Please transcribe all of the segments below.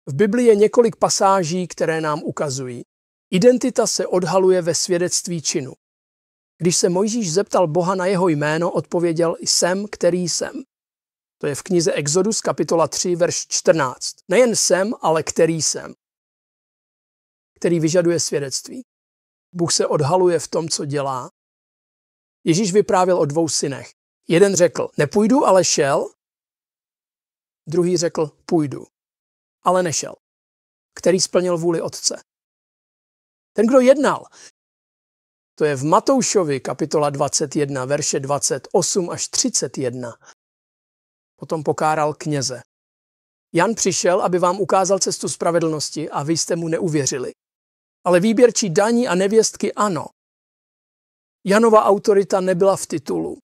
V Biblii je několik pasáží, které nám ukazují. Identita se odhaluje ve svědectví činu. Když se Mojžíš zeptal Boha na jeho jméno, odpověděl: jsem, který jsem. To je v knize Exodus, kapitola 3, verš 14. Nejen jsem, ale který jsem. Který vyžaduje svědectví. Bůh se odhaluje v tom, co dělá. Ježíš vyprávěl o 2 synech. Jeden řekl: nepůjdu, ale šel. Druhý řekl: půjdu, ale nešel. Který splnil vůli otce. Ten, kdo jednal, to je v Matoušovi, kapitola 21, verše 28 až 31. Potom pokáral kněze. Jan přišel, aby vám ukázal cestu spravedlnosti, a vy jste mu neuvěřili. Ale výběrčí daní a nevěstky ano. Janova autorita nebyla v titulu.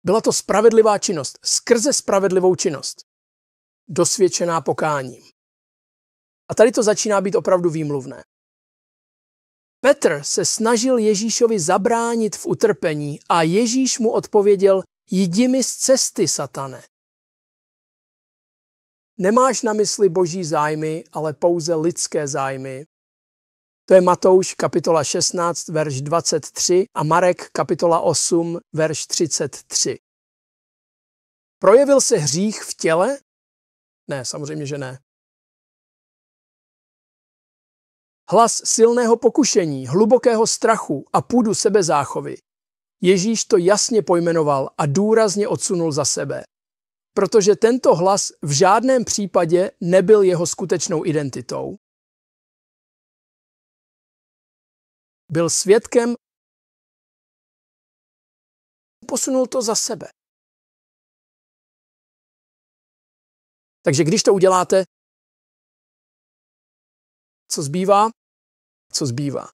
Byla to spravedlivá činnost, skrze spravedlivou činnost, dosvědčená pokáním. A tady to začíná být opravdu výmluvné. Petr se snažil Ježíšovi zabránit v utrpení a Ježíš mu odpověděl: jdi mi z cesty, satane. Nemáš na mysli boží zájmy, ale pouze lidské zájmy. To je Matouš, kapitola 16, verš 23 a Marek, kapitola 8, verš 33. Projevil se hřích v těle? Ne, samozřejmě, že ne. Hlas silného pokušení, hlubokého strachu a půdu sebezáchovy. Ježíš to jasně pojmenoval a důrazně odsunul za sebe. Protože tento hlas v žádném případě nebyl jeho skutečnou identitou. Byl svědkem, posunul to za sebe. Takže když to uděláte, co zbývá? Co zbývá?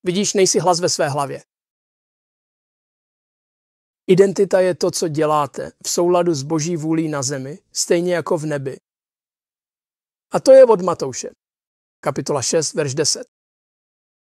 Vidíš, nejsi hlas ve své hlavě. Identita je to, co děláte v souladu s boží vůlí na zemi, stejně jako v nebi. A to je od Matouše, kapitola 6, verš 10.